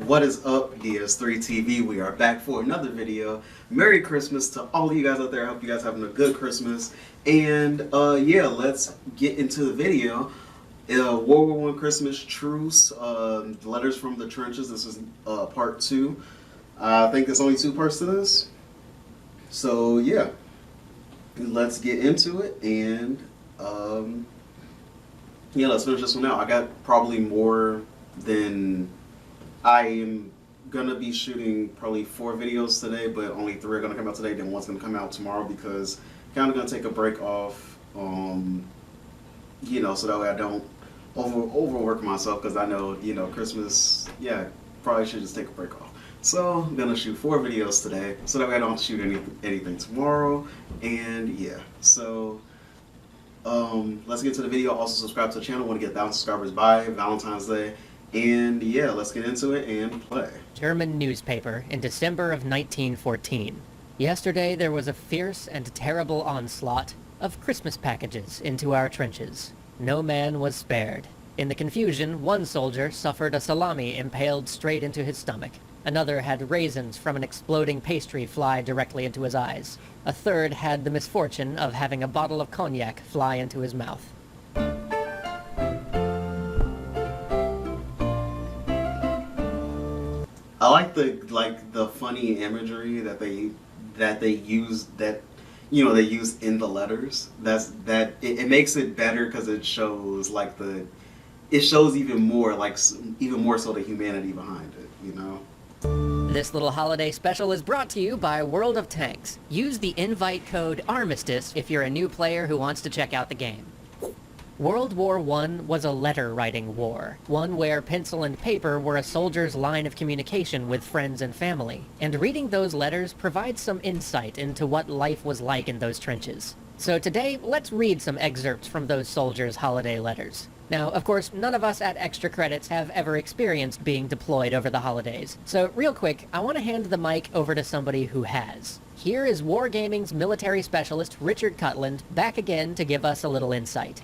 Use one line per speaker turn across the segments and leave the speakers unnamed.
What is up, DS3 TV? We are back for another video. Merry Christmas to all of you guys out there. I hope you guys are having a good Christmas. And yeah, let's get into the video. World War I Christmas Truce, Letters from the Trenches. This is part 2. I think there's only 2 parts to this. So yeah, let's get into it and yeah, let's finish this one out. I got probably more than I am gonna be shooting probably 4 videos today, but only 3 are gonna come out today. Then one's gonna come out tomorrow because kind of gonna take a break off, you know, so that way I don't overwork myself because I know, you know, Christmas. Yeah, probably should just take a break off. So I'm gonna shoot 4 videos today, so that way I don't have to shoot anything tomorrow. And yeah, so let's get to the video. Also subscribe to the channel. Want to get 1,000 subscribers by Valentine's Day. And yeah, let's get into it and play.
German newspaper in December of 1914. Yesterday there was a fierce and terrible onslaught of Christmas packages into our trenches. No man was spared. In the confusion, one soldier suffered a salami impaled straight into his stomach. Another had raisins from an exploding pastry fly directly into his eyes. A third had the misfortune of having a bottle of cognac fly into his mouth.
I like the funny imagery that they use, that you know they use in the letters. It makes it better because it shows it shows even more so the humanity behind it, you know.
This little holiday special is brought to you by World of Tanks. Use the invite code ARMISTICE if you're a new player who wants to check out the game. World War I was a letter-writing war, one where pencil and paper were a soldier's line of communication with friends and family, and reading those letters provides some insight into what life was like in those trenches. So today, let's read some excerpts from those soldiers' holiday letters. Now, of course, none of us at Extra Credits have ever experienced being deployed over the holidays, so real quick, I want to hand the mic over to somebody who has. Here is Wargaming's military specialist, Richard Cutland, back again to give us a little insight.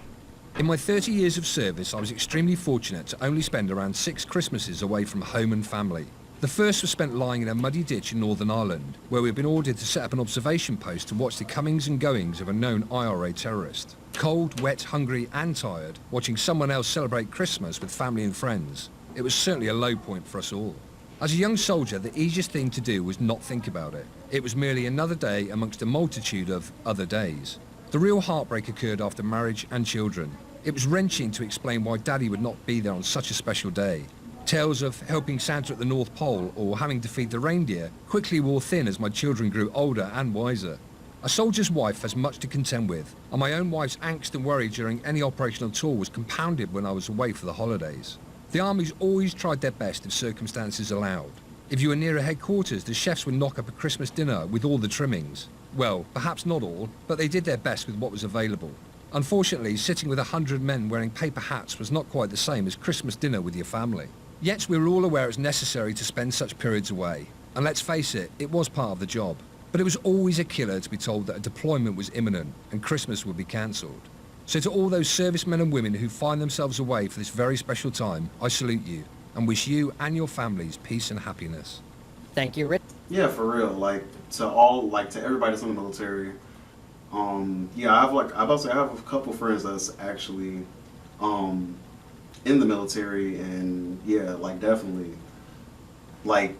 In my 30 years of service, I was extremely fortunate to only spend around 6 Christmases away from home and family. The first was spent lying in a muddy ditch in Northern Ireland, where we'd been ordered to set up an observation post to watch the comings and goings of a known IRA terrorist. Cold, wet, hungry and tired, watching someone else celebrate Christmas with family and friends. It was certainly a low point for us all. As a young soldier, the easiest thing to do was not think about it. It was merely another day amongst a multitude of other days. The real heartbreak occurred after marriage and children. It was wrenching to explain why Daddy would not be there on such a special day. Tales of helping Santa at the North Pole or having to feed the reindeer quickly wore thin as my children grew older and wiser. A soldier's wife has much to contend with, and my own wife's angst and worry during any operational tour was compounded when I was away for the holidays. The armies always tried their best if circumstances allowed. If you were near a headquarters, the chefs would knock up a Christmas dinner with all the trimmings. Well, perhaps not all, but they did their best with what was available. Unfortunately, sitting with 100 men wearing paper hats was not quite the same as Christmas dinner with your family. Yet we were all aware it's necessary to spend such periods away. And let's face it, it was part of the job. But it was always a killer to be told that a deployment was imminent and Christmas would be cancelled. So to all those servicemen and women who find themselves away for this very special time, I salute you and wish you and your families peace and happiness.
Thank you, Rich.
Yeah, for real. To everybody that's in the military. Yeah, I have a couple friends that's actually in the military, and yeah, definitely, my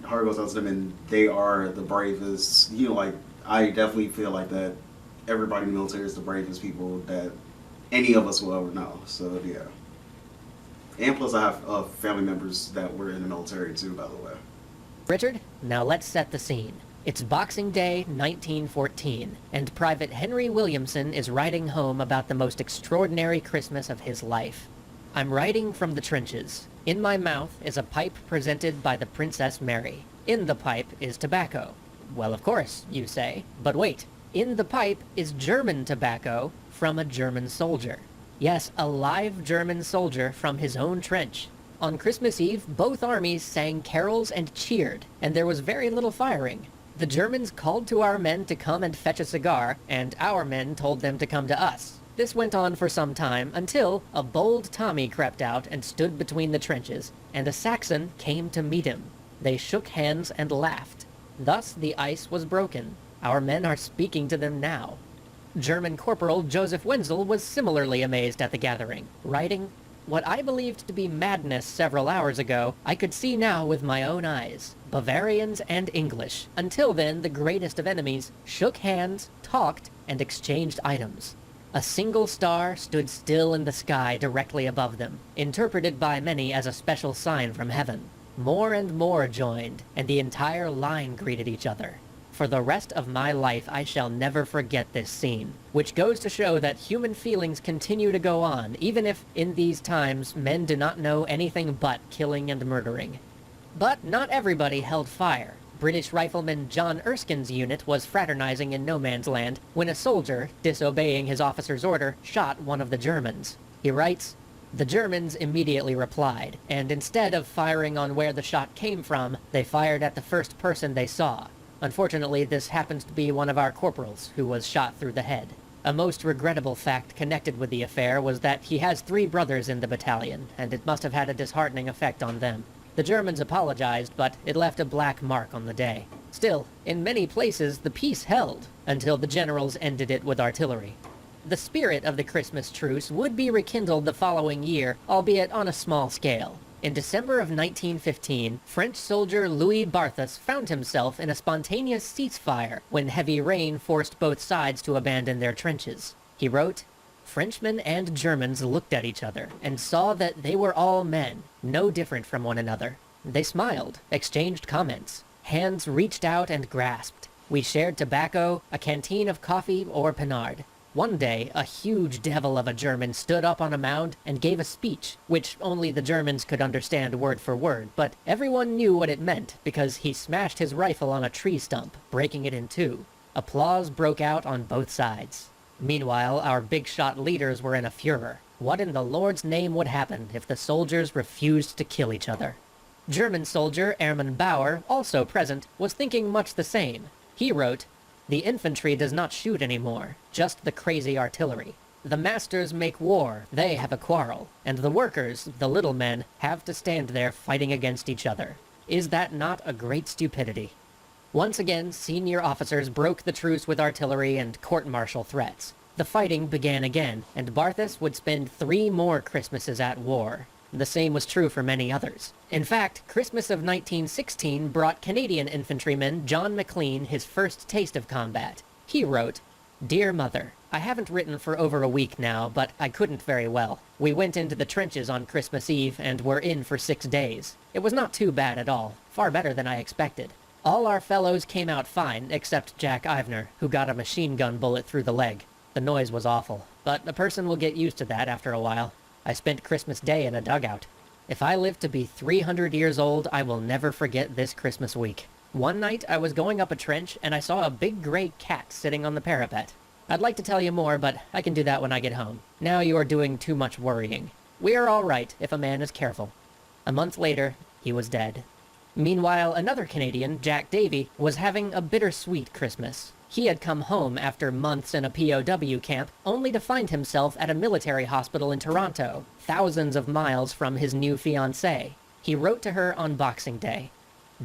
heart goes out to them, and they are the bravest. You know, I definitely feel like that everybody in the military is the bravest people that any of us will ever know. So yeah, and plus I have family members that were in the military too, by the way.
Richard, now let's set the scene. It's Boxing Day, 1914, and Private Henry Williamson is writing home about the most extraordinary Christmas of his life. I'm writing from the trenches. In my mouth is a pipe presented by the Princess Mary. In the pipe is tobacco. Well, of course, you say. But wait, in the pipe is German tobacco from a German soldier. Yes, a live German soldier from his own trench. On Christmas Eve, both armies sang carols and cheered, and there was very little firing. The Germans called to our men to come and fetch a cigar, and our men told them to come to us. This went on for some time until a bold Tommy crept out and stood between the trenches, and a Saxon came to meet him. They shook hands and laughed. Thus the ice was broken. Our men are speaking to them now. German Corporal Joseph Wenzel was similarly amazed at the gathering, writing, "What I believed to be madness several hours ago, I could see now with my own eyes. Bavarians and English, until then the greatest of enemies, shook hands, talked, and exchanged items. A single star stood still in the sky directly above them, interpreted by many as a special sign from heaven. More and more joined, and the entire line greeted each other. For the rest of my life I shall never forget this scene, which goes to show that human feelings continue to go on, even if, in these times, men do not know anything but killing and murdering." But not everybody held fire. British rifleman John Erskine's unit was fraternizing in no man's land when a soldier, disobeying his officer's order, shot one of the Germans. He writes, "The Germans immediately replied, and instead of firing on where the shot came from, they fired at the first person they saw. Unfortunately, this happens to be one of our corporals, who was shot through the head. A most regrettable fact connected with the affair was that he has 3 brothers in the battalion, and it must have had a disheartening effect on them. The Germans apologized, but it left a black mark on the day. Still, in many places the peace held, until the generals ended it with artillery." The spirit of the Christmas truce would be rekindled the following year, albeit on a small scale. In December of 1915, French soldier Louis Barthas found himself in a spontaneous ceasefire when heavy rain forced both sides to abandon their trenches. He wrote, "Frenchmen and Germans looked at each other and saw that they were all men, no different from one another. They smiled, exchanged comments. Hands reached out and grasped. We shared tobacco, a canteen of coffee, or Pinard. One day, a huge devil of a German stood up on a mound and gave a speech, which only the Germans could understand word for word, but everyone knew what it meant because he smashed his rifle on a tree stump, breaking it in 2. Applause broke out on both sides. Meanwhile, our big-shot leaders were in a furor. What in the Lord's name would happen if the soldiers refused to kill each other?" German soldier Hermann Bauer, also present, was thinking much the same. He wrote, "The infantry does not shoot anymore, just the crazy artillery. The masters make war, they have a quarrel, and the workers, the little men, have to stand there fighting against each other. Is that not a great stupidity?" Once again, senior officers broke the truce with artillery and court-martial threats. The fighting began again, and Barthas would spend 3 more Christmases at war. The same was true for many others. In fact, Christmas of 1916 brought Canadian infantryman John McLean his first taste of combat. He wrote, "Dear Mother, I haven't written for over a week now, but I couldn't very well. We went into the trenches on Christmas Eve and were in for 6 days. It was not too bad at all, far better than I expected. All our fellows came out fine, except Jack Ivner, who got a machine gun bullet through the leg. The noise was awful, but a person will get used to that after a while. I spent Christmas Day in a dugout. If I live to be 300 years old, I will never forget this Christmas week. One night, I was going up a trench, and I saw a big gray cat sitting on the parapet. I'd like to tell you more, but I can do that when I get home. Now you are doing too much worrying. We are all right if a man is careful." A month later, he was dead. Meanwhile, another Canadian, Jack Davy, was having a bittersweet Christmas. He had come home after months in a POW camp, only to find himself at a military hospital in Toronto, thousands of miles from his new fiancée. He wrote to her on Boxing Day,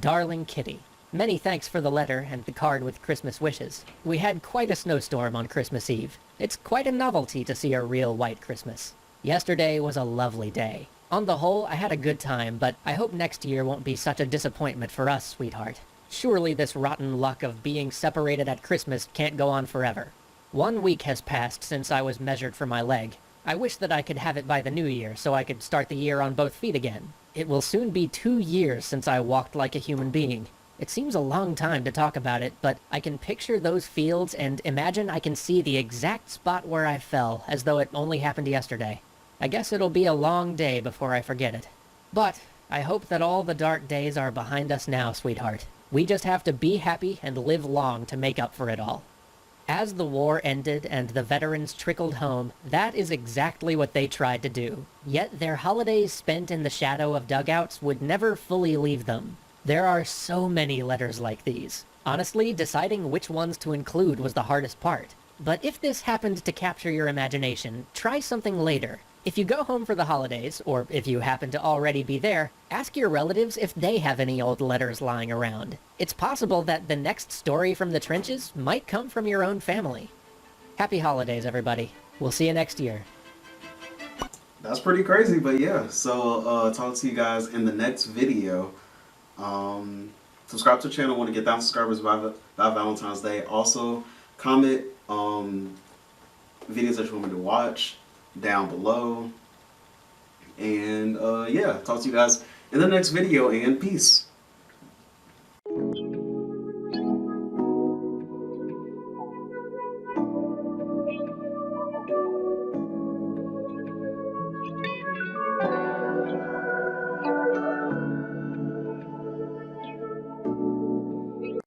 "Darling Kitty, many thanks for the letter and the card with Christmas wishes. We had quite a snowstorm on Christmas Eve. It's quite a novelty to see a real white Christmas. Yesterday was a lovely day. On the whole, I had a good time, but I hope next year won't be such a disappointment for us, sweetheart. Surely this rotten luck of being separated at Christmas can't go on forever. 1 week has passed since I was measured for my leg. I wish that I could have it by the new year so I could start the year on both feet again. It will soon be 2 years since I walked like a human being. It seems a long time to talk about it, but I can picture those fields and imagine I can see the exact spot where I fell, as though it only happened yesterday. I guess it'll be a long day before I forget it. But I hope that all the dark days are behind us now, sweetheart. We just have to be happy and live long to make up for it all." As the war ended and the veterans trickled home, that is exactly what they tried to do. Yet their holidays spent in the shadow of dugouts would never fully leave them. There are so many letters like these. Honestly, deciding which ones to include was the hardest part. But if this happened to capture your imagination, try something later. If you go home for the holidays, or if you happen to already be there, ask your relatives if they have any old letters lying around. It's possible that the next story from the trenches might come from your own family. Happy holidays, everybody. We'll see you next year.
That's pretty crazy, but yeah. So talk to you guys in the next video. Subscribe to the channel. Want to get 1,000 subscribers by Valentine's Day. Also, comment videos that you want me to watch down below. And yeah, talk to you guys in the next video, and peace.